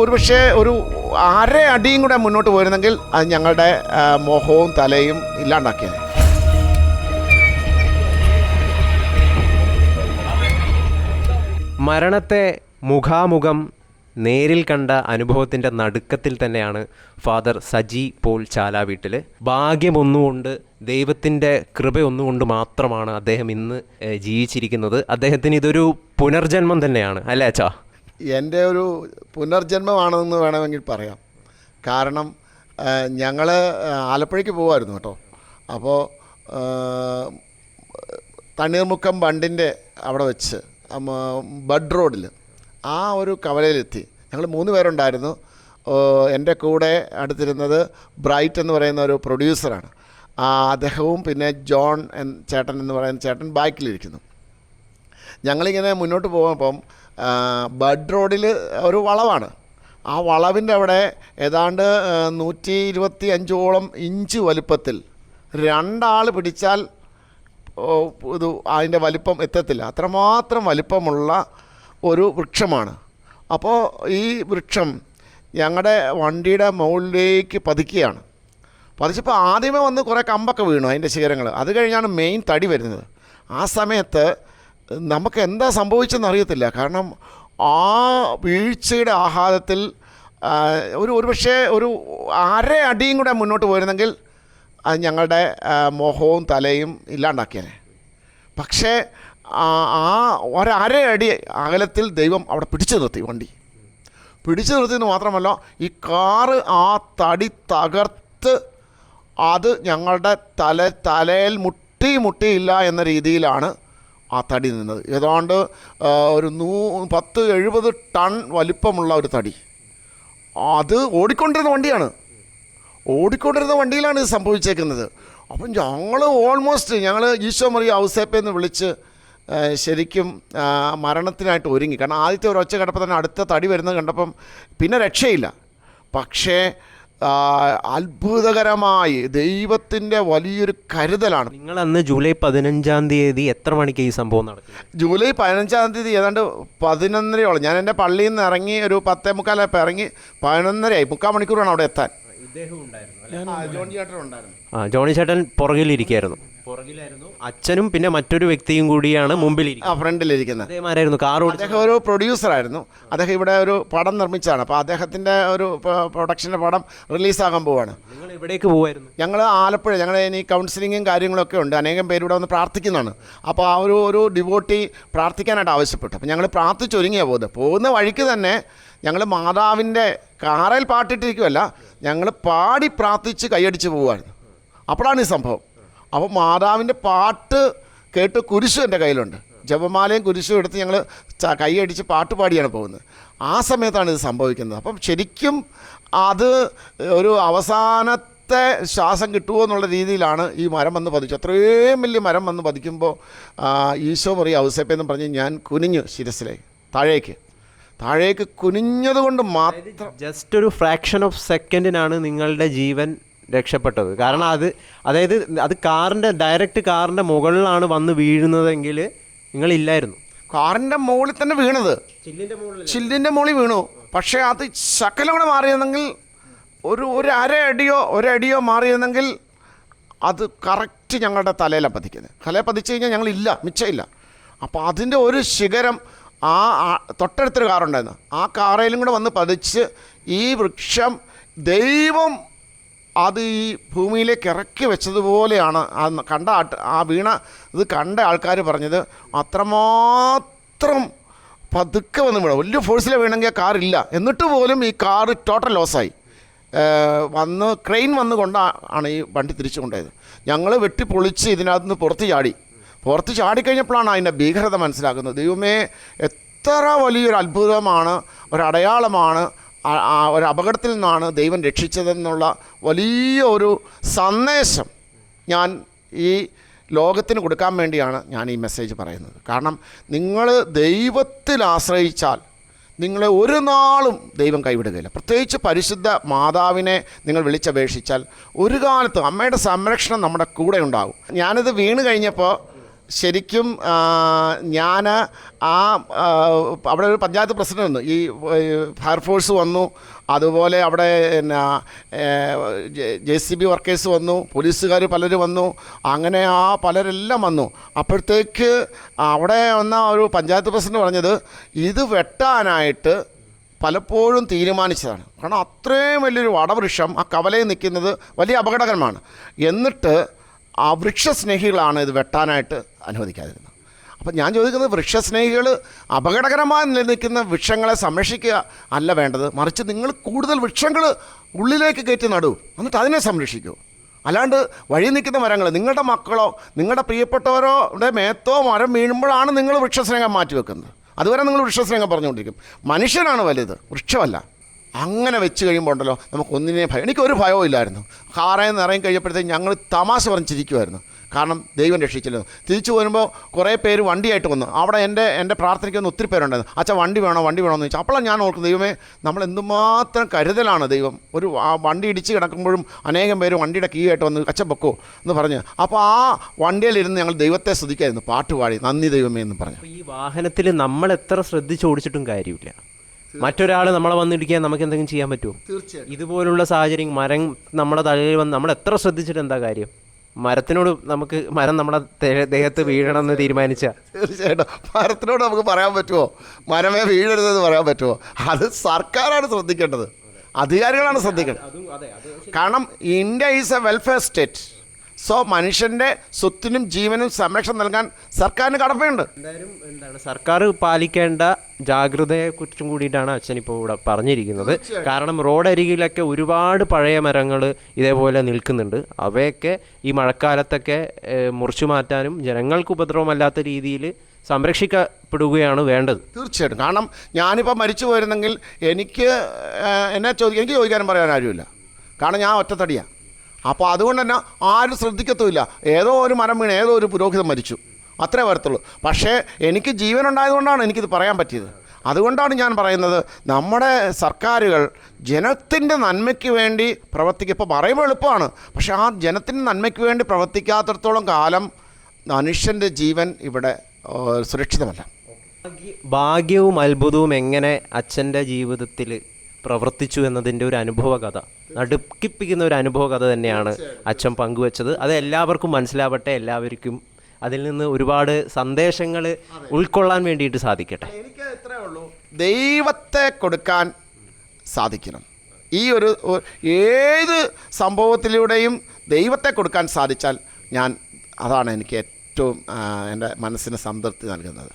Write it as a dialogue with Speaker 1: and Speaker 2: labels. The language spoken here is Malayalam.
Speaker 1: ഒരുപക്ഷെ ഒരു അര അടിയും കൂടെ മുന്നോട്ട് പോയിരുന്നെങ്കിൽ അത് ഞങ്ങളുടെ മോഹവും തലയും ഇല്ലാണ്ടാക്കിയത്.
Speaker 2: മരണത്തെ മുഖാമുഖം നേരിൽ കണ്ട അനുഭവത്തിൻ്റെ നടുക്കത്തിൽ തന്നെയാണ് ഫാദർ സജി പോൾ ചാലാവീട്ടിൽ. ഭാഗ്യമൊന്നുകൊണ്ട്, ദൈവത്തിൻ്റെ കൃപയൊന്നുകൊണ്ട് മാത്രമാണ് അദ്ദേഹം ഇന്ന് ജീവിച്ചിരിക്കുന്നത്. അദ്ദേഹത്തിന് ഇതൊരു പുനർജന്മം തന്നെയാണ്, അല്ലേ അച്ഛാ?
Speaker 1: എൻ്റെ ഒരു പുനർജന്മമാണെന്ന് വേണമെങ്കിൽ പറയാം. കാരണം ഞങ്ങൾ ആലപ്പുഴയ്ക്ക് പോകുമായിരുന്നു കേട്ടോ. അപ്പോൾ തണ്ണീർമുക്കം ബണ്ടിൻ്റെ അവിടെ വെച്ച് ബഡ് റോഡിൽ ആ ഒരു കവലയിലെത്തി. ഞങ്ങൾ 3 പേരുണ്ടായിരുന്നു. എൻ്റെ കൂടെ അടുത്തിരുന്നത് ബ്രൈറ്റ് എന്ന് പറയുന്ന ഒരു പ്രൊഡ്യൂസറാണ്. അദ്ദേഹവും പിന്നെ ജോൺ ചേട്ടൻ എന്ന് പറയുന്ന ചേട്ടൻ ബാക്കിലിരിക്കുന്നു. ഞങ്ങളിങ്ങനെ മുന്നോട്ട് പോകുമ്പം ബഡ് റോഡിൽ ഒരു വളവാണ്. ആ വളവിൻ്റെ അവിടെ ഏതാണ്ട് 125ഓളം ഇഞ്ച് വലുപ്പത്തിൽ 2 ആൾ പിടിച്ചാൽ ഇത് അതിൻ്റെ വലിപ്പം എത്തത്തില്ല, അത്രമാത്രം വലിപ്പമുള്ള ഒരു വൃക്ഷമാണ്. അപ്പോൾ ഈ വൃക്ഷം ഞങ്ങളുടെ വണ്ടിയുടെ മുകളിലേക്ക് പതിക്കുകയാണ്. പതിച്ചപ്പോൾ ആദ്യമേ വന്ന് കുറേ കമ്പൊക്കെ വീണു അതിൻ്റെ ശിഖരങ്ങൾ. അത് കഴിഞ്ഞാണ് മെയിൻ തടി വരുന്നത്. ആ സമയത്ത് നമുക്ക് എന്താ സംഭവിച്ചെന്ന് അറിയത്തില്ല. കാരണം ആ വീഴ്ചയുടെ ആഘാതത്തിൽ ഒരുപക്ഷെ ഒരു അര അടിയും കൂടെ മുന്നോട്ട് പോയിരുന്നെങ്കിൽ അത് ഞങ്ങളുടെ മോഹവും തലയും ഇല്ലാണ്ടാക്കിയേനെ. പക്ഷേ ആ ഒരര അടി അകലത്തിൽ ദൈവം അവിടെ പിടിച്ചു നിർത്തി. വണ്ടി പിടിച്ചു നിർത്തിയെന്ന് മാത്രമല്ല, ഈ കാറ് ആ തടി തകർത്ത് അത് ഞങ്ങളുടെ തലയിൽ മുട്ടിയില്ല എന്ന രീതിയിലാണ് ആ തടി നിന്നത്. ഏതാണ്ട് ഒരു 10-70 ടൺ വലിപ്പമുള്ള ഒരു തടി. അത് ഓടിക്കൊണ്ടിരുന്ന വണ്ടിയിലാണ് ഇത് സംഭവിച്ചേക്കുന്നത്. അപ്പം ഞങ്ങൾ ഈശോ മറിയ ഔസേപ്പയെന്ന് വിളിച്ച് ശരിക്കും മരണത്തിനായിട്ട് ഒരുങ്ങി. കാരണം ആദ്യത്തെ ഒരു ഒച്ച കണ്ടപ്പോൾ തന്നെ അടുത്ത തടി വരുന്നത് കണ്ടപ്പം പിന്നെ രക്ഷയില്ല. പക്ഷേ അത്ഭുതകരമായി ദൈവത്തിൻ്റെ വലിയൊരു കരുതലാണ്.
Speaker 2: നിങ്ങൾ അന്ന് ജൂലൈ 15 എത്ര മണിക്ക് ഈ സംഭവം നടക്കും?
Speaker 1: ജൂലൈ 15 ഏതാണ്ട് 11:30 ഞാൻ എൻ്റെ പള്ളിയിൽ നിന്ന് ഇറങ്ങി ഒരു 10:45 ഇറങ്ങി 11:30 3/4 മണിക്കൂറാണ് അവിടെ എത്താൻ.
Speaker 2: ജോണി ചേട്ടൻ പുറകിലിരിക്കുകയായിരുന്നു. അച്ഛനും പിന്നെ മറ്റൊരു വ്യക്തിയും കൂടിയാണ്
Speaker 1: ഫ്രണ്ടിലിരിക്കുന്നത്.
Speaker 2: അദ്ദേഹമായിരുന്നു കാർ ഓടിച്ചത്.
Speaker 1: അദ്ദേഹം ഒരു പ്രൊഡ്യൂസറായിരുന്നു. അദ്ദേഹം ഇവിടെ ഒരു പടം നിർമ്മിച്ചാണ്. അപ്പോൾ അദ്ദേഹത്തിൻ്റെ ഒരു പ്രൊഡക്ഷൻ്റെ പടം റിലീസാകാൻ പോവുകയാണ്.
Speaker 2: നിങ്ങൾ എവിടേക്ക് പോകുമായിരുന്നു?
Speaker 1: ഞങ്ങൾ ആലപ്പുഴ. ഞങ്ങൾ ഇനി കൗൺസിലിങ്ങും കാര്യങ്ങളൊക്കെ ഉണ്ട്. അനേകം പേര് ഇവിടെ വന്ന് പ്രാർത്ഥിക്കുന്നതാണ്. അപ്പോൾ ആ ഒരു ഡിവോട്ടി പ്രാർത്ഥിക്കാനായിട്ട് ആവശ്യപ്പെട്ടു. അപ്പോൾ ഞങ്ങൾ പ്രാർത്ഥിച്ചൊരുങ്ങിയാണ് പോകുന്ന വഴിക്ക് തന്നെ ഞങ്ങൾ മാതാവിൻ്റെ കാറയിൽ പാട്ടിട്ടിരിക്കുമല്ല, ഞങ്ങൾ പാടി പ്രാർത്ഥിച്ച് കൈയടിച്ച് പോവുമായിരുന്നു. അപ്പോഴാണ് ഈ സംഭവം. അപ്പോൾ മാതാവിൻ്റെ പാട്ട് കേട്ട് കുരിശും എൻ്റെ കയ്യിലുണ്ട്. ജപമാലയും കുരിശും എടുത്ത് ഞങ്ങൾ കൈയടിച്ച് പാട്ട് പാടിയാണ് പോകുന്നത്. ആ സമയത്താണ് ഇത് സംഭവിക്കുന്നത്. അപ്പം ശരിക്കും അത് ഒരു അവസാനത്തെ ശ്വാസം കിട്ടുമോ എന്നുള്ള രീതിയിലാണ് ഈ മരം വന്ന് പതിച്ചു. അത്രയും വലിയ മരം വന്ന് പതിക്കുമ്പോൾ ഈശോ മറിയ ഔസേപ്പെന്ന് പറഞ്ഞ് ഞാൻ കുനിഞ്ഞു ശിരസിലേക്ക് താഴേക്ക് കുനിഞ്ഞത് കൊണ്ട് മാത്രം
Speaker 2: ജസ്റ്റ് ഒരു ഫ്രാക്ഷൻ ഓഫ് സെക്കൻഡിനാണ് നിങ്ങളുടെ ജീവൻ രക്ഷപ്പെട്ടത്. കാരണം അത് ഡയറക്റ്റ് കാറിൻ്റെ മുകളിലാണ് വന്ന് വീഴുന്നതെങ്കിൽ നിങ്ങളില്ലായിരുന്നു.
Speaker 1: കാറിൻ്റെ മുകളിൽ തന്നെ വീണത്, ചില്ലിൻ്റെ മുകളിൽ വീണു. പക്ഷേ അത് ശകലം കൂടെ മാറിയിരുന്നെങ്കിൽ ഒരു ഒരടിയോ മാറിയിരുന്നെങ്കിൽ അത് കറക്റ്റ് ഞങ്ങളുടെ തലയിലാണ് പതിക്കുന്നത്. തലയിൽ പതിച്ചു കഴിഞ്ഞാൽ ഞങ്ങളില്ല, മിച്ചമില്ല. അപ്പോൾ അതിൻ്റെ ഒരു ശിഖരം തൊട്ടടുത്തൊരു കാറുണ്ടായിരുന്നു. ആ കാറയിലും കൂടെ വന്ന് പതിച്ച് ഈ വൃക്ഷം ദൈവം അത് ഈ ഭൂമിയിലേക്ക് ഇറക്കി വെച്ചതുപോലെയാണ് ഇത് കണ്ട ആൾക്കാർ പറഞ്ഞത്. അത്രമാത്രം പതുക്കെ വന്ന് വീണു. വലിയ ഫോഴ്സിൽ വീണെങ്കിൽ കാറില്ല. എന്നിട്ട് പോലും ഈ കാറ് ടോട്ടൽ ലോസായി. ക്രെയിൻ വന്നുകൊണ്ടാണ് ഈ വണ്ടി തിരിച്ചു കൊണ്ടുപോയത്. ഞങ്ങൾ വെട്ടിപ്പൊളിച്ച് ഇതിനകത്ത് നിന്ന് പുറത്ത് ചാടിക്കഴിഞ്ഞപ്പോഴാണ് അതിൻ്റെ ഭീകരത മനസ്സിലാക്കുന്നത്. ദൈവമേ, എത്ര വലിയൊരു അത്ഭുതമാണ്, ഒരടയാളമാണ്, ഒരു അപകടത്തിൽ നിന്നാണ് ദൈവം രക്ഷിച്ചതെന്നുള്ള വലിയ ഒരു സന്ദേശം ഞാൻ ഈ ലോകത്തിന് കൊടുക്കാൻ വേണ്ടിയാണ് ഞാൻ ഈ മെസ്സേജ് പറയുന്നത്. കാരണം നിങ്ങൾ ദൈവത്തിൽ ആശ്രയിച്ചാൽ നിങ്ങളെ ഒരു നാളും ദൈവം കൈവിടുകയില്ല. പ്രത്യേകിച്ച് പരിശുദ്ധ മാതാവിനെ നിങ്ങൾ വിളിച്ചപേക്ഷിച്ചാൽ ഒരു കാലത്തും അമ്മയുടെ സംരക്ഷണം നമ്മുടെ കൂടെ ഉണ്ടാകും. ഞാനിത് വീണ് കഴിഞ്ഞപ്പോൾ ശരിക്കും ഞാൻ അവിടെ ഒരു പഞ്ചായത്ത് പ്രസിഡന്റ് വന്നു, ഈ ഫയർഫോഴ്സ് വന്നു, അതുപോലെ അവിടെ പിന്നെ JCB വർക്കേഴ്സ് വന്നു, പോലീസുകാർ പലരും വന്നു, അങ്ങനെ പലരെല്ലാം വന്നു. അപ്പോഴത്തേക്ക് അവിടെ വന്ന ഒരു പഞ്ചായത്ത് പ്രസിഡന്റ് പറഞ്ഞത് ഇത് വെട്ടാനായിട്ട് പലപ്പോഴും തീരുമാനിച്ചതാണ്. കാരണം അത്രയും വലിയൊരു വടവൃക്ഷം ആ കവലയിൽ നിൽക്കുന്നത് വലിയ അപകടകരമാണ്. എന്നിട്ട് ആ വൃക്ഷസ്നേഹികളാണ് ഇത് വെട്ടാനായിട്ട് അനുവദിക്കാതിരുന്നത്. അപ്പം ഞാൻ ചോദിക്കുന്നത്, വൃക്ഷസ്നേഹികൾ അപകടകരമായി നിലനിൽക്കുന്ന വൃക്ഷങ്ങളെ സംരക്ഷിക്കുക അല്ല വേണ്ടത്, മറിച്ച് നിങ്ങൾ കൂടുതൽ വൃക്ഷങ്ങൾ ഉള്ളിലേക്ക് കയറ്റി നടൂ, എന്നിട്ട് അതിനെ സംരക്ഷിക്കൂ. അല്ലാണ്ട് വഴി നിൽക്കുന്ന മരങ്ങൾ നിങ്ങളുടെ മക്കളോ നിങ്ങളുടെ പ്രിയപ്പെട്ടവരോടെ മേത്തോ മരം വീഴുമ്പോഴാണ് നിങ്ങൾ വൃക്ഷസ്നേഹം മാറ്റിവെക്കുന്നത്. അതുവരെ നിങ്ങൾ വൃക്ഷസ്നേഹം പറഞ്ഞുകൊണ്ടിരിക്കും. മനുഷ്യനാണ് വലുത്, വൃക്ഷമല്ല. അങ്ങനെ വെച്ച് കഴിയുമ്പോൾ ഉണ്ടല്ലോ നമുക്കൊന്നിനെ ഭയം. എനിക്കൊരു ഭയവും ഇല്ലായിരുന്നു. കാറിൽ നിന്ന് ഇറങ്ങി കഴിഞ്ഞപ്പോഴത്തേക്ക് ഞങ്ങൾ തമാശ പറഞ്ഞിരിക്കുമായിരുന്നു, കാരണം ദൈവം രക്ഷിച്ചില്ല. തിരിച്ചു വരുമ്പോൾ കുറേ പേര് വണ്ടിയായിട്ട് വന്നു. അവിടെ എൻ്റെ പ്രാർത്ഥനയ്ക്കൊന്ന് ഒത്തിരി പേരുണ്ടായിരുന്നു. അച്ഛാ വണ്ടി വേണോ എന്ന് ചോദിച്ചാൽ അപ്പോഴാണ് ഞാൻ ഓർക്കുന്നത്, ദൈവമേ നമ്മൾ എന്തുമാത്രം കരുതലാണ് ദൈവം. ഒരു വണ്ടി ഇടിച്ച് കിടക്കുമ്പോഴും അനേകം പേര് വണ്ടിയുടെ കീ ആയിട്ട് വന്ന് അച്ഛൻ പൊക്കോ എന്ന് പറഞ്ഞ്, അപ്പോൾ ആ വണ്ടിയിലിരുന്ന് ഞങ്ങൾ ദൈവത്തെ സ്തുതിക്കായിരുന്നു, പാട്ടുപാടി നന്ദി ദൈവമേ എന്ന് പറഞ്ഞു.
Speaker 2: ഈ വാഹനത്തിൽ നമ്മൾ എത്ര ശ്രദ്ധിച്ച് ഓടിച്ചിട്ടും കാര്യമില്ല. മറ്റൊരാൾ നമ്മളെ വന്നിടിക്കാൻ നമുക്ക് എന്തെങ്കിലും ചെയ്യാൻ പറ്റുമോ?
Speaker 1: തീർച്ചയായും.
Speaker 2: ഇതുപോലുള്ള സാഹചര്യം, മരം നമ്മുടെ തലയിൽ വന്ന് നമ്മൾ എത്ര ശ്രദ്ധിച്ചിട്ട് എന്താ കാര്യം? മരത്തിനോട് മരം നമ്മുടെ ദേഹത്ത് വീഴണമെന്ന് തീരുമാനിച്ചാൽ
Speaker 1: തീർച്ചയായിട്ടും മരത്തിനോട് നമുക്ക് പറയാൻ പറ്റുമോ മരമേ വീഴരുതെന്ന് പറയാൻ പറ്റുമോ? അത് സർക്കാരാണ് ശ്രദ്ധിക്കേണ്ടത്, അധികാരികളാണ് ശ്രദ്ധിക്കേണ്ടത്. കാരണം India is A welfare state. So മനുഷ്യൻ്റെ സ്വത്തിനും ജീവനും സംരക്ഷണം നൽകാൻ സർക്കാരിന് കടമയുണ്ട്.
Speaker 2: എന്തായാലും സർക്കാർ പാലിക്കേണ്ട ജാഗ്രതയെക്കുറിച്ചും കൂടിയിട്ടാണ് അച്ഛൻ ഇപ്പോൾ ഇവിടെ പറഞ്ഞിരിക്കുന്നത്. കാരണം റോഡരികിലൊക്കെ ഒരുപാട് പഴയ മരങ്ങൾ ഇതേപോലെ നിൽക്കുന്നുണ്ട്. അവയൊക്കെ ഈ മഴക്കാലത്തൊക്കെ മുറിച്ചു മാറ്റാനും ജനങ്ങൾക്ക് ഉപദ്രവമല്ലാത്ത രീതിയിൽ സംരക്ഷിക്കപ്പെടുകയാണ് വേണ്ടത്.
Speaker 1: തീർച്ചയായിട്ടും. കാരണം ഞാനിപ്പോൾ മരിച്ചു പോയിരുന്നെങ്കിൽ എനിക്ക് ചോദിക്കാനും പറയാൻ ആരുമില്ല. കാരണം ഞാൻ ഒറ്റത്തടിയാണ്. അപ്പോൾ അതുകൊണ്ട് തന്നെ ആരും ശ്രദ്ധിക്കത്തുമില്ല. ഏതോ ഒരു മരം വീണ് ഏതോ ഒരു പുരോഹിതൻ മരിച്ചു, അത്രേ വരത്തുള്ളൂ. പക്ഷേ എനിക്ക് ജീവനുണ്ടായതുകൊണ്ടാണ് എനിക്കിത് പറയാൻ പറ്റിയത്. അതുകൊണ്ടാണ് ഞാൻ പറയുന്നത്, നമ്മുടെ സർക്കാരുകൾ ജനത്തിൻ്റെ നന്മയ്ക്ക് വേണ്ടി പ്രവർത്തിക്കുക. ഇപ്പോൾ പറയുമ്പോൾ എളുപ്പമാണ്, പക്ഷേ ആ ജനത്തിൻ്റെ നന്മയ്ക്ക് വേണ്ടി പ്രവർത്തിക്കാത്തിടത്തോളം കാലം മനുഷ്യൻ്റെ ജീവൻ ഇവിടെ സുരക്ഷിതമല്ല.
Speaker 2: ഭാഗ്യവും അത്ഭുതവും എങ്ങനെ അച്ഛൻ്റെ ജീവിതത്തിൽ പ്രവർത്തിച്ചു എന്നതിൻ്റെ ഒരു അനുഭവ കഥ, നടുക്കിപ്പിക്കുന്ന ഒരു അനുഭവ കഥ തന്നെയാണ് അച്ഛൻ പങ്കുവച്ചത്. അത് എല്ലാവർക്കും മനസ്സിലാവട്ടെ, എല്ലാവർക്കും അതിൽ നിന്ന് ഒരുപാട് സന്ദേശങ്ങൾ ഉൾക്കൊള്ളാൻ വേണ്ടിയിട്ട് സാധിക്കട്ടെ.
Speaker 1: എനിക്ക് ഇത്രയേ ഉള്ളൂ, ദൈവത്തെ കൊടുക്കാൻ സാധിക്കണം. ഈ ഒരു ഏത് സംഭവത്തിലൂടെയും ദൈവത്തെ കൊടുക്കാൻ സാധിച്ചാൽ അതാണ് എനിക്ക് ഏറ്റവും എൻ്റെ മനസ്സിന് സംതൃപ്തി നൽകുന്നത്.